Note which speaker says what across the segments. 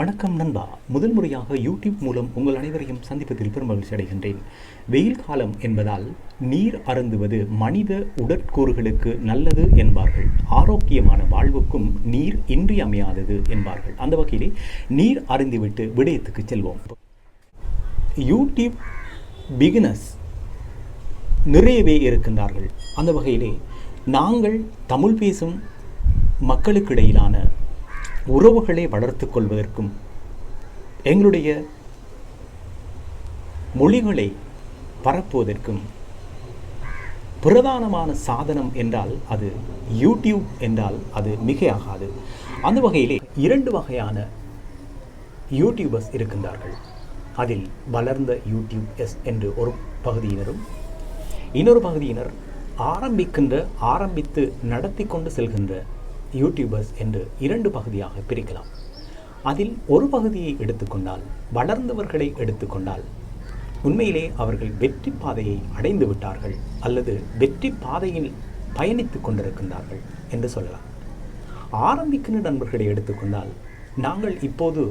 Speaker 1: வணக்கம் நண்பா. முதல் முறையாக யூடியூப் மூலம் உங்கள் அனைவரையும் சந்திப்பதில் பெருமகிழ்ச்சி அடைகின்றேன். வெயில் காலம் என்பதால் நீர் அருந்துவது மனித உடற்கூறுகளுக்கு நல்லது என்பார்கள். ஆரோக்கியமான வாழ்வுக்கும் நீர் இன்றியமையாதது என்பார்கள். அந்த வகையிலே நீர் அருந்திவிட்டு விடயத்துக்கு செல்வோம். யூடியூப் பிகினர்ஸ் நிறையவே இருக்கின்றார்கள். அந்த வகையிலே நாங்கள் தமிழ் பேசும் மக்களுக்கிடையிலான உறவுகளை வளர்த்து கொள்வதற்கும் எங்களுடைய மொழிகளை பரப்புவதற்கும் பிரதானமான சாதனம் என்றால் அது யூடியூப் என்றால் அது மிகையாகாது. அந்த வகையிலே இரண்டு வகையான யூடியூபர்ஸ் இருக்கின்றார்கள். அதில் வளர்ந்த யூடியூபர்ஸ் என்று ஒரு பகுதியினரும், இன்னொரு பகுதியினர் ஆரம்பித்து நடத்தி கொண்டு செல்கின்ற யூடியூபர்ஸ் என்று இரண்டு பகுதியாக பிரிக்கலாம். அதில் ஒரு பகுதியை எடுத்துக்கொண்டால், வளர்ந்தவர்களை எடுத்துக்கொண்டால், உண்மையிலே அவர்கள் வெற்றி பாதையை அடைந்து விட்டார்கள் அல்லது வெற்றி பாதையில் பயணித்து கொண்டிருக்கின்றார்கள் என்று சொல்லலாம். ஆரம்பிக்கின்ற நண்பர்களை எடுத்துக்கொண்டால், நாங்கள் இப்போது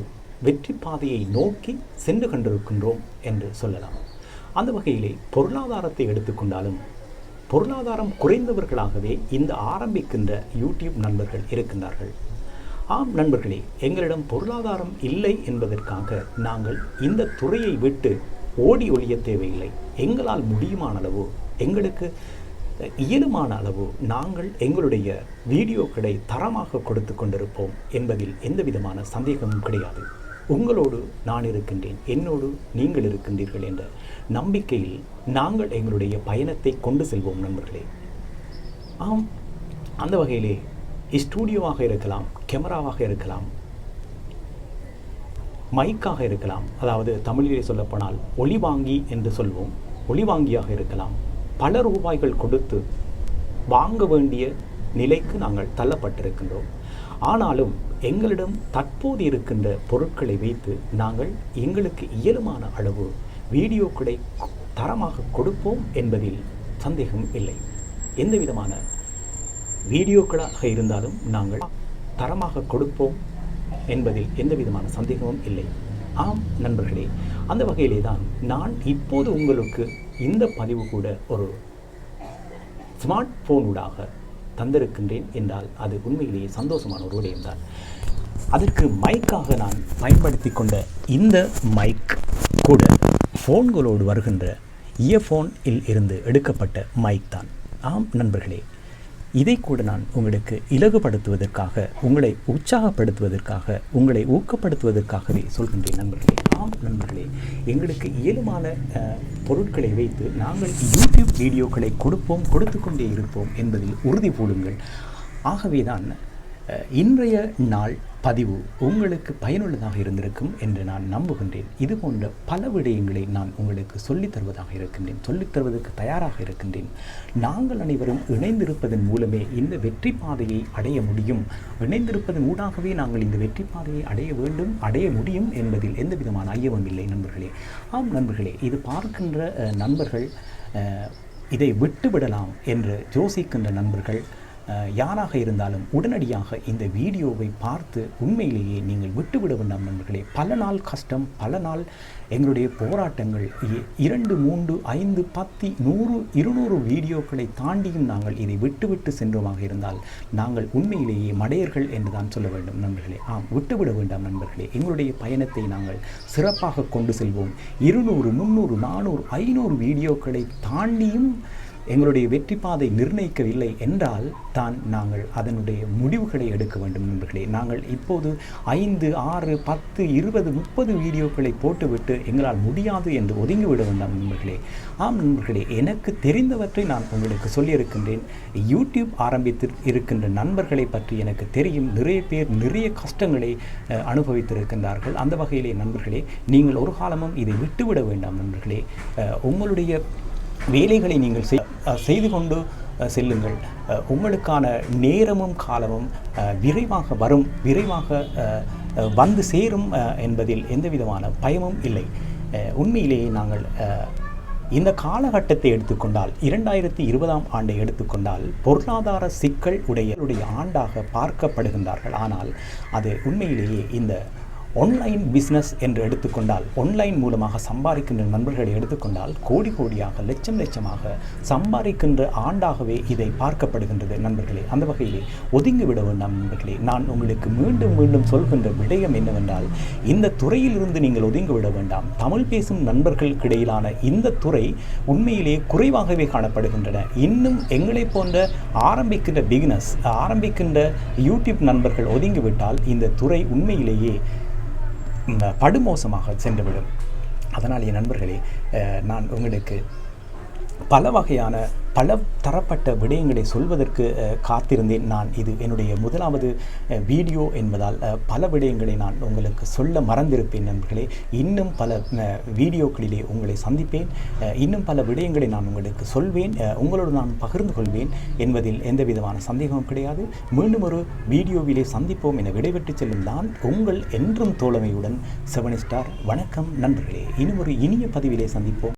Speaker 1: வெற்றி பாதையை நோக்கி சென்று கொண்டிருக்கின்றோம் என்று சொல்லலாம். அந்த வகையிலே பொருளாதாரத்தை எடுத்துக்கொண்டாலும் பொருளாதாரம் குறைந்தவர்களாகவே இந்த ஆரம்பிக்கின்ற யூடியூப் நண்பர்கள் இருக்கின்றார்கள். ஆம் நண்பர்களே, எங்களிடம் பொருளாதாரம் இல்லை என்பதற்காக நாங்கள் இந்த துறையை விட்டு ஓடி ஒழிய தேவையில்லை. எங்களால் முடியுமான அளவு, எங்களுக்கு இயலுமான அளவு நாங்கள் எங்களுடைய வீடியோக்களை தரமாக கொடுத்து கொண்டிருப்போம் என்பதில் எந்த விதமான சந்தேகமும் கிடையாது. உங்களோடு நான் இருக்கின்றேன், என்னோடு நீங்கள் இருக்கின்றீர்கள் என்ற நம்பிக்கையில் நாங்கள் எங்களுடைய பயணத்தை கொண்டு செல்வோம் நண்பர்களே. ஆம், அந்த வகையிலே ஸ்டூடியோவாக இருக்கலாம், கேமராவாக இருக்கலாம், மைக்காக இருக்கலாம், அதாவது தமிழிலே சொல்லப்போனால் ஒளிவாங்கி என்று சொல்வோம், ஒளிவாங்கியாக இருக்கலாம். பல ரூபாய்கள் கொடுத்து வாங்க வேண்டிய நிலைக்கு நாங்கள் தள்ளப்பட்டிருக்கின்றோம். ஆனாலும் எங்களிடம் தற்போது இருக்கின்ற பொருட்களை வைத்து நாங்கள் எங்களுக்கு இயலுமான அளவு வீடியோக்களை தரமாக கொடுப்போம் என்பதில் சந்தேகம் இல்லை. எந்த விதமான வீடியோக்களாக இருந்தாலும் நாங்கள் தரமாக கொடுப்போம் என்பதில் எந்த விதமான சந்தேகமும் இல்லை. ஆம் நண்பர்களே, அந்த வகையிலே தான் நான் இப்போது உங்களுக்கு இந்த பதிவு கூட ஒரு ஸ்மார்ட் போனூடாக தந்திருக்கின்றேன் என்றால் அது உண்மையிலேயே சந்தோஷமான ஒரு விடயம்தான். அதற்கு மைக்காக நான் பயன்படுத்தி கொண்ட இந்த மைக் கூட ஃபோன்களோடு வருகின்ற இயர்ஃபோனில் இருந்து எடுக்கப்பட்ட மைக் தான். ஆம் நண்பர்களே, இதை கூட நான் உங்களுக்கு இலகுபடுத்துவதற்காக, உங்களை உற்சாகப்படுத்துவதற்காக, உங்களை ஊக்கப்படுத்துவதற்காகவே சொல்கின்றேன் நண்பர்களே. ஆம் நண்பர்களே, எங்களுக்கு இயலுமான பொருட்களை வைத்து நாங்கள் யூடியூப் வீடியோக்களை கொடுத்து கொண்டே இருப்போம் என்பதில் உறுதி போடுங்கள். ஆகவே தான் இன்றைய நாள் பதிவு உங்களுக்கு பயனுள்ளதாக இருந்திருக்கும் என்று நான் நம்புகின்றேன். இது போன்ற பல விடயங்களை நான் உங்களுக்கு சொல்லித் தருவதாக இருக்கின்றேன், சொல்லித் தருவதற்கு தயாராக இருக்கின்றேன். நாங்கள் அனைவரும் இணைந்திருப்பதன் மூலமே இந்த வெற்றி பாதையை அடைய முடியும். இணைந்திருப்பதன் ஊடாகவே நாங்கள் இந்த வெற்றி பாதையை அடைய முடியும் என்பதில் எந்த விதமான ஐயமும் இல்லை நண்பர்களே. ஆம் நண்பர்களே, இது பார்க்கின்ற நண்பர்கள், இதை விட்டுவிடலாம் என்று யோசிக்கின்ற நண்பர்கள் யாராக இருந்தாலும் உடனடியாக இந்த வீடியோவை பார்த்து உண்மையிலேயே நீங்கள் விட்டுவிட வேண்டாம் நண்பர்களே. பல நாள் கஷ்டம், பல நாள் எங்களுடைய போராட்டங்கள், 2, 3, 5, 10, 100, 200 வீடியோக்களை தாண்டியும் நாங்கள் இதை விட்டுவிட்டு சென்றோமாக இருந்தால் நாங்கள் உண்மையிலேயே மடையர்கள் என்று தான் சொல்ல வேண்டும் நண்பர்களே. ஆம், விட்டுவிட வேண்டாம் நண்பர்களே. எங்களுடைய பயணத்தை நாங்கள் சிறப்பாக கொண்டு செல்வோம். 200, 300, 400, 500 வீடியோக்களை தாண்டியும் எங்களுடைய வெற்றி பாதை நிர்ணயிக்கவில்லை என்றால் தான் நாங்கள் அதனுடைய முடிவுகளை எடுக்க வேண்டும் நண்பர்களே. நாங்கள் இப்போது 5, 6, 10, 20, 30 வீடியோக்களை போட்டுவிட்டு எங்களால் முடியாது என்று ஒதுங்கிவிட வேண்டாம் நண்பர்களே. ஆம் நண்பர்களே, எனக்கு தெரிந்தவற்றை நான் உங்களுக்கு சொல்லியிருக்கின்றேன். யூடியூப் ஆரம்பித்து இருக்கின்ற நண்பர்களை பற்றி எனக்கு தெரியும். நிறைய பேர் நிறைய கஷ்டங்களை அனுபவித்திருக்கின்றார்கள். அந்த வகையிலே நண்பர்களே, நீங்கள் ஒரு காலமும் இதை விட்டுவிட வேண்டாம் நண்பர்களே. உங்களுடைய வேலைகளை நீங்கள் செய்து கொண்டு செல்லுங்கள். உங்களுக்கான நேரமும் காலமும் விரைவாக வந்து சேரும் என்பதில் எந்த விதமான பயமும் இல்லை. உண்மையிலேயே நாங்கள் இந்த காலகட்டத்தை எடுத்துக்கொண்டால் 2020ஆம் ஆண்டை எடுத்துக்கொண்டால் பொருளாதார சிக்கல் உடைய ஆண்டாக பார்க்கப்படுகின்றார்கள். ஆனால் அது உண்மையிலேயே இந்த ஆன்லைன் பிஸ்னஸ் என்று எடுத்துக்கொண்டால், ஆன்லைன் மூலமாக சம்பாதிக்கின்ற நண்பர்களை எடுத்துக்கொண்டால் கோடி கோடியாக, லட்சம் லட்சமாக சம்பாதிக்கின்ற ஆண்டாகவே இதை பார்க்கப்படுகின்றது நண்பர்களே. அந்த வகையிலே ஒதுங்கிவிட வேண்டாம் நண்பர்களே. நான் உங்களுக்கு மீண்டும் மீண்டும் சொல்கின்ற விடயம் என்னவென்றால், இந்த துறையிலிருந்து நீங்கள் ஒதுங்கிவிட வேண்டாம். தமிழ் பேசும் நண்பர்களுக்கு இடையிலான இந்த துறை உண்மையிலே குறைவாகவே காணப்படுகின்றன. இன்னும் எங்களை போன்ற ஆரம்பிக்கின்ற பிகினர்ஸ், ஆரம்பிக்கின்ற யூடியூப் நண்பர்கள் ஒதுங்கிவிட்டால் இந்த துறை உண்மையிலேயே படுமோசமாக சென்றுவிடும். அதனால் என் நண்பர்களே, நான் உங்களுக்கு பல வகையான பல தரப்பட்ட விடயங்களை சொல்வதற்கு காத்திருந்தேன். நான் இது என்னுடைய முதலாவது வீடியோ என்பதால் பல விடயங்களை நான் உங்களுக்கு சொல்ல மறந்திருப்பேன் நண்பர்களே. இன்னும் பல வீடியோக்களிலே உங்களை சந்திப்பேன். இன்னும் பல விடயங்களை நான் உங்களுக்கு சொல்வேன், உங்களோடு நான் பகிர்ந்து கொள்வேன் என்பதில் எந்த விதமான சந்தேகமும் கிடையாது. மீண்டும் ஒரு வீடியோவிலே சந்திப்போம் என விடைபெற்று செல்லும் நான் உங்கள் என்றும் தோழமையுடன் 7 ஸ்டார். வணக்கம் நண்பர்களே. இன்னும் ஒரு இனிய பதிவிலே சந்திப்போம்.